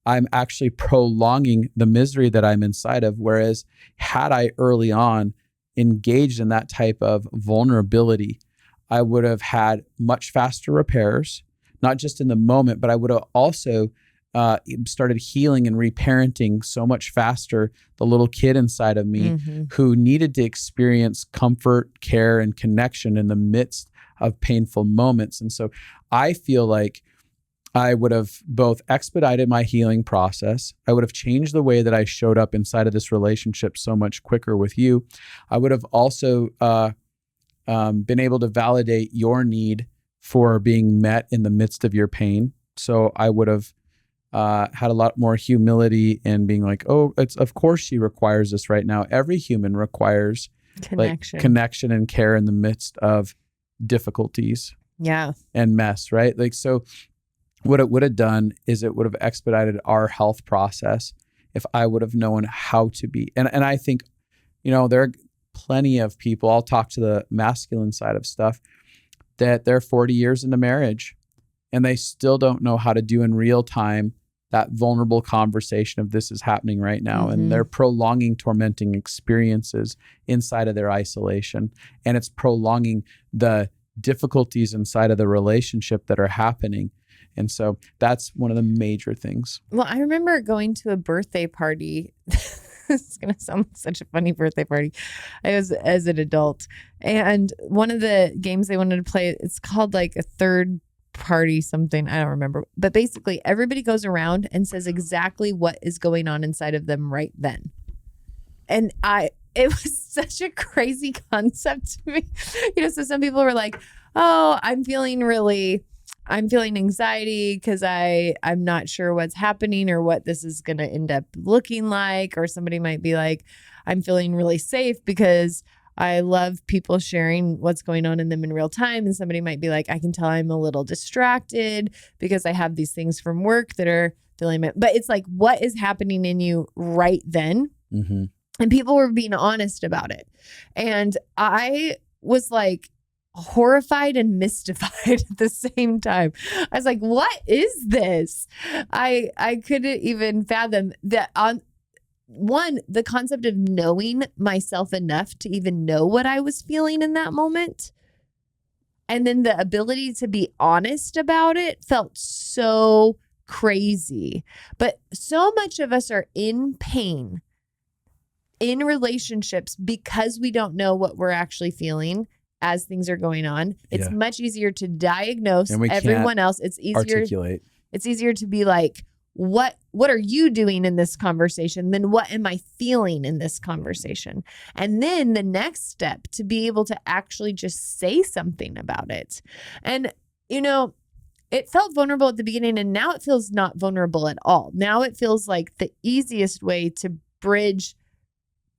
I'm actually prolonging the misery that I'm inside of. Whereas had I early on engaged in that type of vulnerability, I would have had much faster repairs, not just in the moment, but I would have also started healing and reparenting so much faster the little kid inside of me who needed to experience comfort, care, and connection in the midst of painful moments. And so I feel like I would have both expedited my healing process. I would have changed the way that I showed up inside of this relationship so much quicker with you. I would have also been able to validate your need for being met in the midst of your pain. So I would have had a lot more humility in being like, oh, of course she requires this right now. Every human requires connection and care in the midst of difficulties and mess, right? Like, so what it would have done is it would have expedited our health process if I would have known how to be. And I think, there are plenty of people, I'll talk to the masculine side of stuff, that they're 40 years into marriage and they still don't know how to do in real time that vulnerable conversation of this is happening right now. And they're prolonging tormenting experiences inside of their isolation. And it's prolonging the difficulties inside of the relationship that are happening. And so that's one of the major things. Well, I remember going to a birthday party. This is going to sound like such a funny birthday party. I was as an adult. And one of the games they wanted to play, it's called like a third party something. I don't remember. But basically everybody goes around and says exactly what is going on inside of them right then. And it was such a crazy concept to me. So some people were like, oh, I'm feeling anxiety because I'm not sure what's happening or what this is going to end up looking like. Or somebody might be like, I'm feeling really safe because I love people sharing what's going on in them in real time. And somebody might be like, I can tell I'm a little distracted because I have these things from work that are filling me. But it's like, what is happening in you right then? And people were being honest about it. And I was like, horrified and mystified at the same time. I was like, what is this? I couldn't even fathom that. On one, the concept of knowing myself enough to even know what I was feeling in that moment. And then the ability to be honest about it felt so crazy. But so much of us are in pain in relationships because we don't know what we're actually feeling as things are going on. It's much easier to diagnose everyone else. It's easier articulate. It's easier to be like, what are you doing in this conversation than what am I feeling in this conversation? And then the next step to be able to actually just say something about it. And, you know, it felt vulnerable at the beginning and now it feels not vulnerable at all. Now it feels like the easiest way to bridge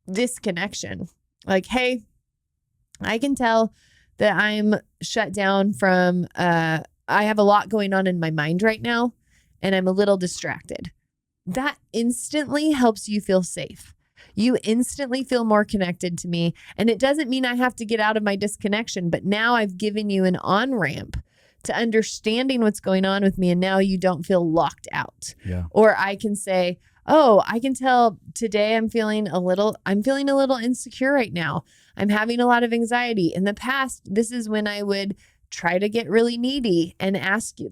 this connection. Like, hey, I can tell that I'm shut down from, I have a lot going on in my mind right now and I'm a little distracted. That instantly helps you feel safe. You instantly feel more connected to me. And it doesn't mean I have to get out of my disconnection, but now I've given you an on-ramp to understanding what's going on with me. And now you don't feel locked out. Yeah. Or I can say, oh, I can tell today I'm feeling a little insecure right now. I'm having a lot of anxiety. In the past, this is when I would try to get really needy and ask you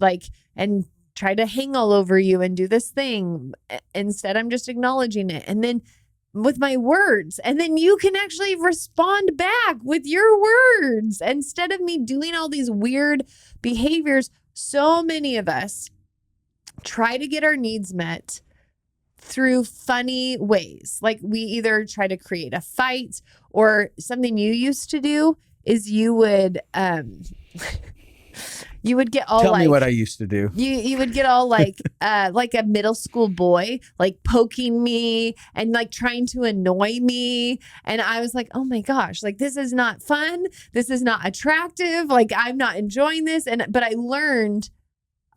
and try to hang all over you and do this thing. Instead, I'm just acknowledging it. And then with my words, and then you can actually respond back with your words instead of me doing all these weird behaviors. So many of us try to get our needs met through funny ways. Like we either try to create a fight, or something you used to do is you would you would get all Tell like, me what I used to do. You would get all like a middle school boy, like poking me and like trying to annoy me. And I was like, oh my gosh, like this is not fun. This is not attractive. Like I'm not enjoying this. But I learned,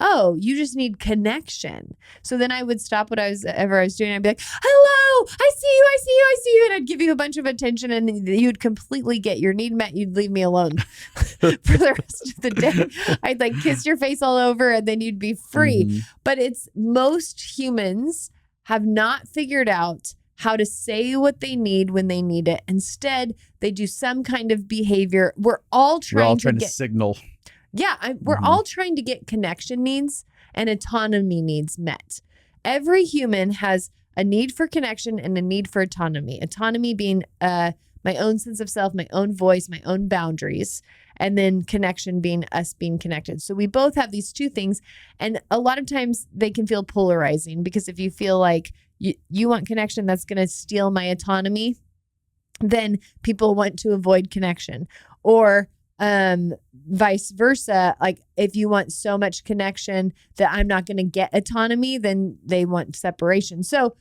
oh, you just need connection. So then I would stop whatever I was doing. I'd be like, hello, I see you, I see you, I see you. And I'd give you a bunch of attention and you'd completely get your need met. You'd leave me alone for the rest of the day. I'd like kiss your face all over and then you'd be free. Mm-hmm. But most humans have not figured out how to say what they need when they need it. Instead, they do some kind of behavior. We're all trying to signal. Yeah, we're all trying to get connection needs and autonomy needs met. Every human has a need for connection and a need for autonomy. Autonomy being my own sense of self, my own voice, my own boundaries, and then connection being us being connected. So we both have these two things, and a lot of times they can feel polarizing because if you feel like you want connection that's going to steal my autonomy, then people want to avoid connection. Or vice versa. Like if you want so much connection that I'm not going to get autonomy, then they want separation. So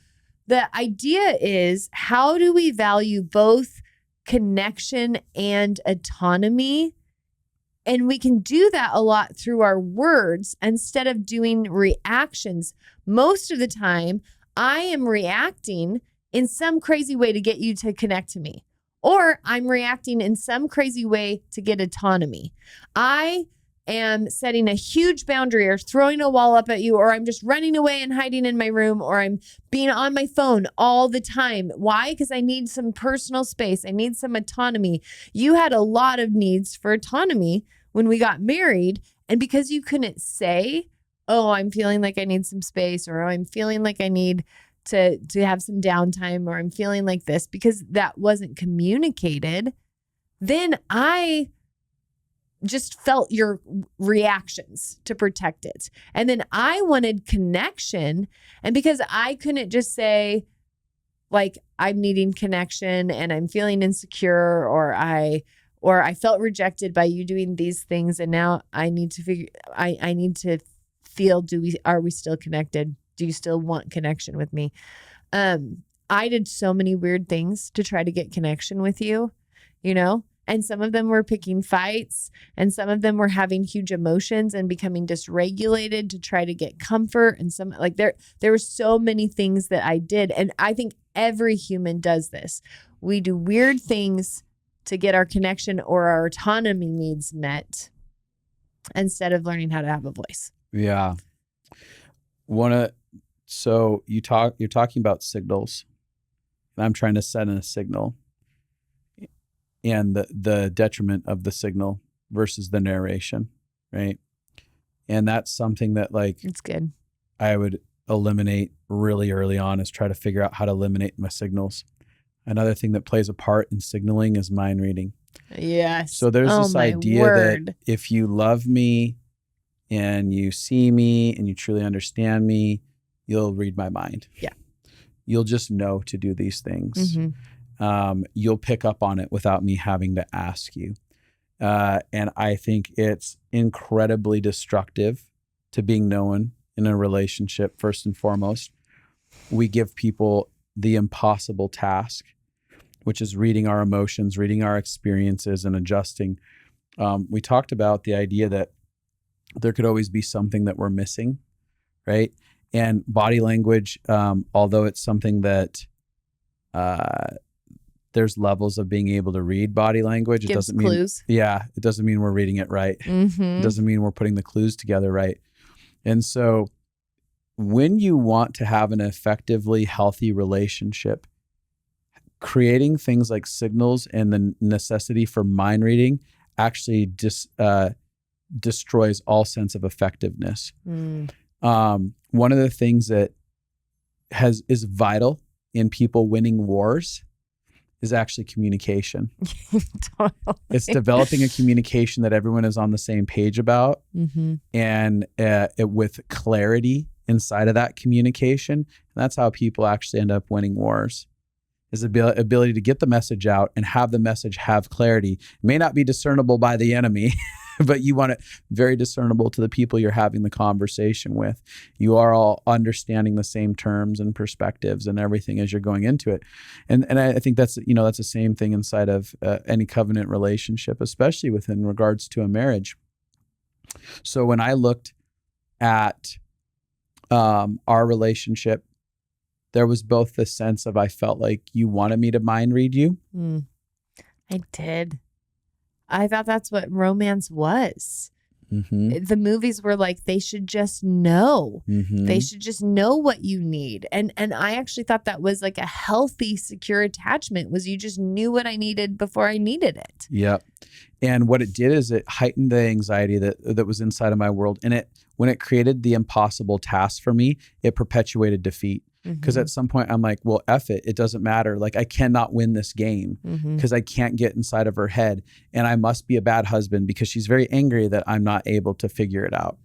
the idea is, how do we value both connection and autonomy? And we can do that a lot through our words instead of doing reactions. Most of the time, I am reacting in some crazy way to get you to connect to me. Or I'm reacting in some crazy way to get autonomy. I am setting a huge boundary or throwing a wall up at you, or I'm just running away and hiding in my room, or I'm being on my phone all the time. Why? Because I need some personal space. I need some autonomy. You had a lot of needs for autonomy when we got married. And because you couldn't say, oh, I'm feeling like I need some space, or I'm feeling like I need to have some downtime, or I'm feeling like this, because that wasn't communicated, then I just felt your reactions to protect it. And then I wanted connection. And because I couldn't just say like, I'm needing connection and I'm feeling insecure, or I felt rejected by you doing these things. And now I need to I need to feel, are we still connected? Do you still want connection with me? I did so many weird things to try to get connection with you, and some of them were picking fights, and some of them were having huge emotions and becoming dysregulated to try to get comfort. And some there were so many things that I did. And I think every human does this. We do weird things to get our connection or our autonomy needs met instead of learning how to have a voice. Yeah. So you're talking about signals, and I'm trying to send in a signal, and the detriment of the signal versus the narration, right? And that's something that like It's good. I would eliminate really early on, is try to figure out how to eliminate my signals. Another thing that plays a part in signaling is mind reading. Yes. So there's this my idea word. that if you love me and you see me and you truly understand me, you'll read my mind. Yeah. You'll just know to do these things. Mhm. You'll pick up on it without me having to ask you. And I think it's incredibly destructive to being known in a relationship. First and foremost, we give people the impossible task, which is reading our emotions, reading our experiences, and adjusting. We talked about the idea that there could always be something that we're missing, right? And body language, although it's something that there's levels of being able to read body language. Gives it doesn't clues. mean, it doesn't mean we're reading it right. Mm-hmm. It doesn't mean we're putting the clues together right. And so when you want to have an effectively healthy relationship, creating things like signals and the necessity for mind reading actually destroys all sense of effectiveness. One of the things that is vital in people winning wars is actually communication. Totally. It's developing a communication that everyone is on the same page about, and with clarity inside of that communication. And that's how people actually end up winning wars, is the ability to get the message out and have the message have clarity. It may not be discernible by the enemy, but you want it very discernible to the people you're having the conversation with. You are all understanding the same terms and perspectives and everything as you're going into it. And I think that's the same thing inside of any covenant relationship, especially within regards to a marriage. So when I looked at our relationship, there was both the sense of, I felt like you wanted me to mind read you. I did. I thought that's what romance was. The movies were like, they should just know. They should just know what you need. And I actually thought that was like a healthy, secure attachment, was you just knew what I needed before I needed it. Yep. And what it did is it heightened the anxiety that was inside of my world. And when it created the impossible task for me, it perpetuated defeat. Because at some point I'm like, well, F it. It doesn't matter. Like, I cannot win this game because I can't get inside of her head. And I must be a bad husband because she's very angry that I'm not able to figure it out.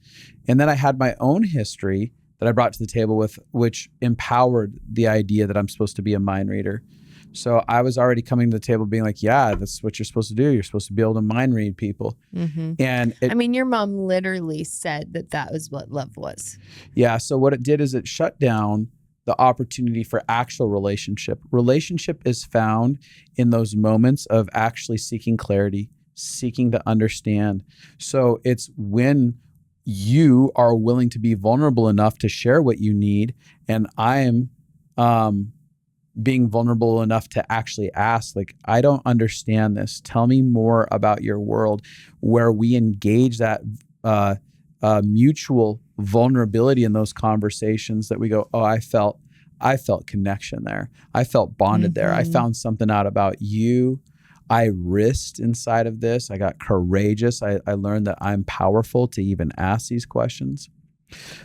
And then I had my own history that I brought to the table with, which empowered the idea that I'm supposed to be a mind reader. So I was already coming to the table being like, yeah, that's what you're supposed to do. You're supposed to be able to mind read people. And I mean, your mom literally said that was what love was. Yeah. So what it did is it shut down the opportunity for actual relationship. Relationship is found in those moments of actually seeking clarity, seeking to understand. So it's when you are willing to be vulnerable enough to share what you need, and I'm being vulnerable enough to actually ask, like, I don't understand this. Tell me more about your world, where we engage that mutual vulnerability in those conversations, that we go, oh, I felt connection there. I felt bonded there. I found something out about you. I risked inside of this. I got courageous. I learned that I'm powerful to even ask these questions.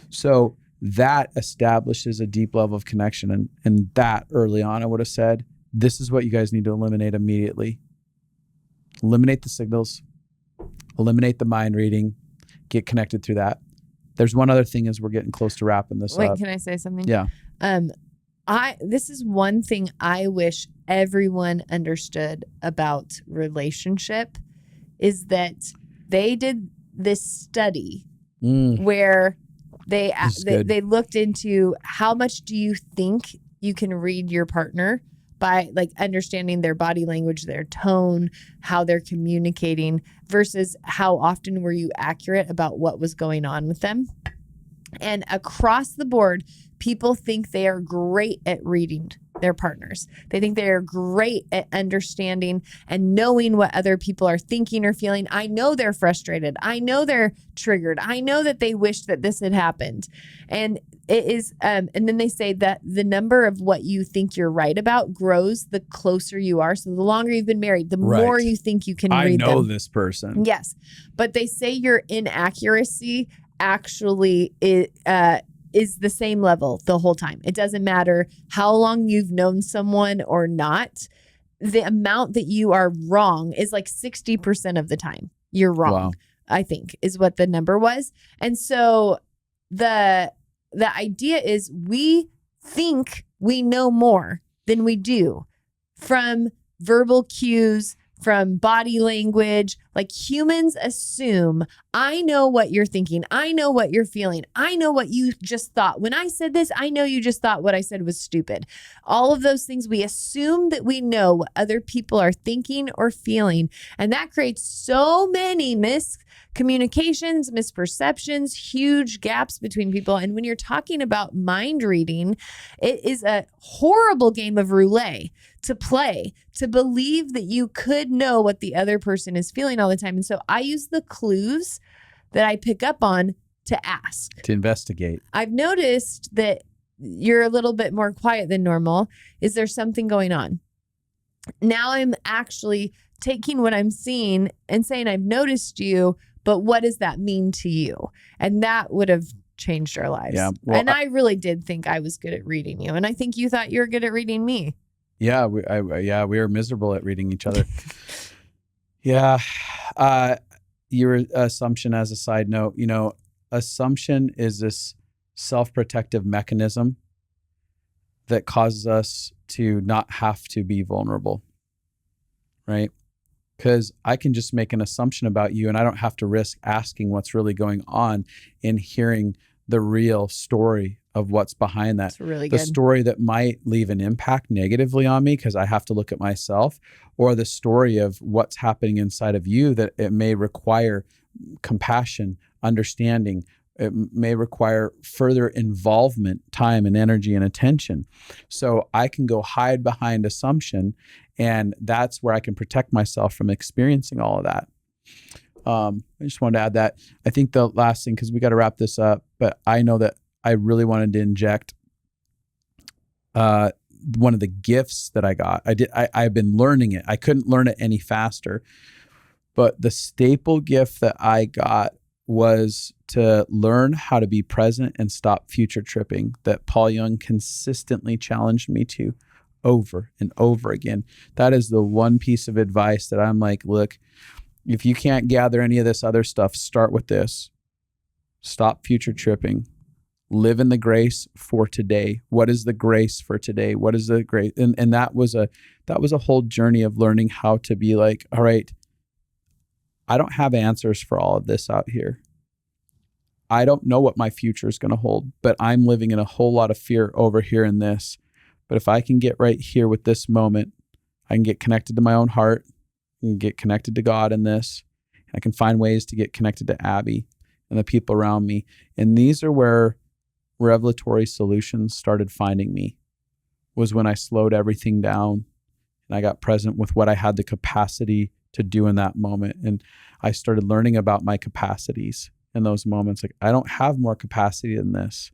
So that establishes a deep level of connection. And that early on, I would have said, this is what you guys need to eliminate immediately. Eliminate the signals, eliminate the mind reading, get connected through that. There's one other thing as we're getting close to wrapping this up. Wait, can I say something? Yeah. This is one thing I wish everyone understood about relationship, is that they did this study where they looked into how much do you think you can read your partner by, like, understanding their body language, their tone, how they're communicating, versus how often were you accurate about what was going on with them. And across the board, people think they are great at reading their partners. They think they are great at understanding and knowing what other people are thinking or feeling. I know they're frustrated. I know they're triggered. I know that they wish that this had happened. And it is, and then they say that the number of what you think you're right about grows the closer you are. So the longer you've been married, the more you think you can read them. I know this person. Yes. But they say your inaccuracy actually is the same level the whole time. It doesn't matter how long you've known someone or not. The amount that you are wrong is like 60% of the time you're wrong, Wow. I think is what the number was. And so the idea is we think we know more than we do from verbal cues, from body language. Like humans assume, I know what you're thinking. I know what you're feeling. I know what you just thought. When I said this, I know you just thought what I said was stupid. All of those things, we assume that we know what other people are thinking or feeling. And that creates so many miscommunications, misperceptions, huge gaps between people. And when you're talking about mind reading, it is a horrible game of roulette to play, to believe that you could know what the other person is feeling all the time. And so I use the clues that I pick up on to ask. To investigate. I've noticed that you're a little bit more quiet than normal. Is there something going on? Now I'm actually taking what I'm seeing and saying, I've noticed you, but what does that mean to you? And that would have changed our lives. Yeah. Well, and I really did think I was good at reading you. And I think you thought you were good at reading me. Yeah, we were miserable at reading each other. Yeah. Your assumption, as a side note, assumption is this self-protective mechanism that causes us to not have to be vulnerable, right? Because I can just make an assumption about you and I don't have to risk asking what's really going on and hearing the real story of what's behind that. That's really the good. Story that might leave an impact negatively on me because I have to look at myself, or the story of what's happening inside of you that it may require compassion, understanding. It may require further involvement, time and energy and attention. So I can go hide behind assumption, and that's where I can protect myself from experiencing all of that. I just wanted to add that. I think the last thing, because we got to wrap this up, but I know that I really wanted to inject one of the gifts that I got. I've been learning it. I couldn't learn it any faster. But the staple gift that I got was to learn how to be present and stop future tripping, that Paul Young consistently challenged me to over and over again. That is the one piece of advice that I'm like, look, if you can't gather any of this other stuff, start with this. Stop future tripping. Live in the grace for today. What is the grace for today? What is the grace? And that was a whole journey of learning how to be like, all right, I don't have answers for all of this out here. I don't know what my future is going to hold, but I'm living in a whole lot of fear over here in this. But if I can get right here with this moment, I can get connected to my own heart and get connected to God in this. I can find ways to get connected to Abby and the people around me. And these are where revelatory solutions started finding me, was when I slowed everything down and I got present with what I had the capacity to do in that moment. And I started learning about my capacities in those moments. Like, I don't have more capacity than this.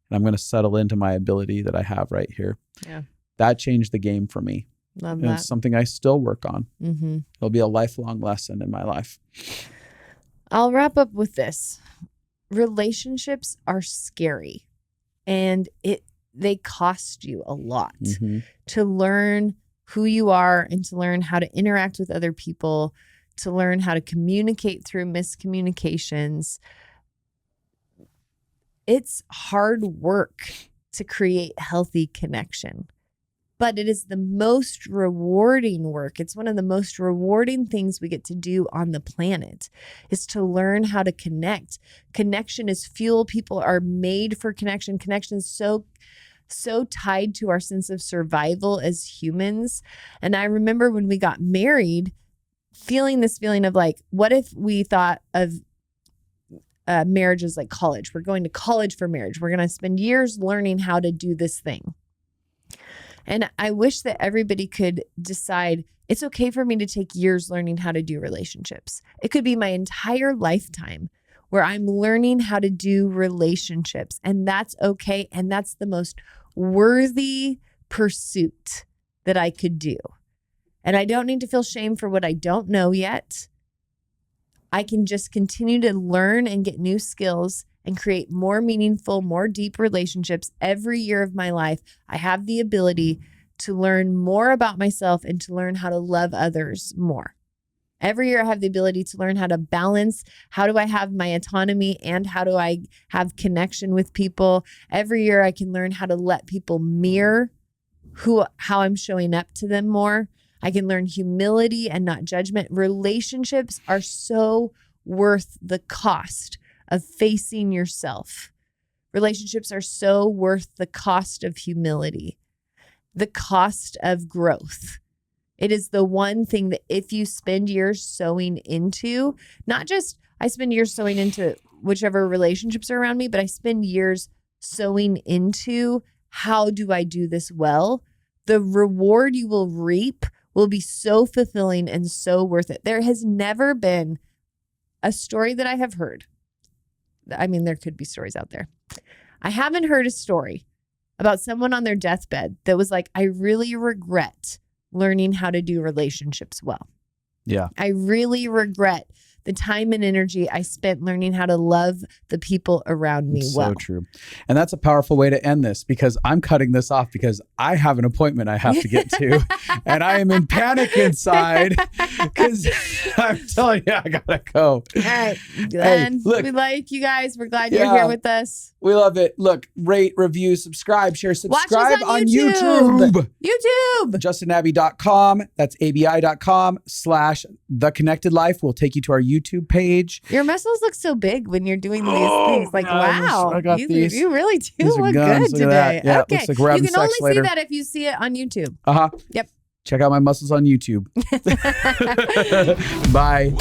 And I'm going to settle into my ability that I have right here. Yeah. That changed the game for me. Love And that. it's something I still work on. Mm-hmm. It'll be a lifelong lesson in my life. I'll wrap up with this. Relationships are scary, and they cost you a lot to learn who you are and to learn how to interact with other people, to learn how to communicate through miscommunications. It's hard work to create healthy connection, but it is the most rewarding work. It's one of the most rewarding things we get to do on the planet, is to learn how to connect. Connection is fuel. People are made for connection. Connection is so tied to our sense of survival as humans. And I remember when we got married, feeling this feeling of like, what if we thought of marriage as like college? We're going to college for marriage. We're going to spend years learning how to do this thing. And I wish that everybody could decide it's okay for me to take years learning how to do relationships. It could be my entire lifetime where I'm learning how to do relationships, and that's okay. And that's the most worthy pursuit that I could do. And I don't need to feel shame for what I don't know yet. I can just continue to learn and get new skills and create more meaningful, more deep relationships every year of my life. I have the ability to learn more about myself and to learn how to love others more. Every year I have the ability to learn how to balance. How do I have my autonomy and how do I have connection with people? Every year I can learn how to let people mirror how I'm showing up to them more. I can learn humility and not judgment. Relationships are so worth the cost of facing yourself. Relationships are so worth the cost of humility, the cost of growth. It is the one thing that if you spend years sowing into, not just I spend years sowing into whichever relationships are around me, but I spend years sowing into how do I do this well? The reward you will reap will be so fulfilling and so worth it. There has never been a story that I have heard. I mean, there could be stories out there. I haven't heard a story about someone on their deathbed that was like, I really regret learning how to do relationships well. Yeah. I really regret the time and energy I spent learning how to love the people around me well. So true. And that's a powerful way to end this because I'm cutting this off because I have an appointment I have to get to and I am in panic inside because I'm telling you, I gotta go. All right, Glenn, Hey, look, we like you guys. We're glad you're here with us. We love it. Look, rate, review, subscribe, share, subscribe on YouTube. YouTube. JustinAbby.com. That's abi.com/theconnectedlife will take you to our YouTube page. Your muscles look so big when you're doing these things. Like, wow. I got these. You really do These are look guns. good Look at today. that. Yeah, okay. looks like we're having you can only sex later. see that if you see it on YouTube. Uh-huh. Yep. Check out my muscles on YouTube. Bye.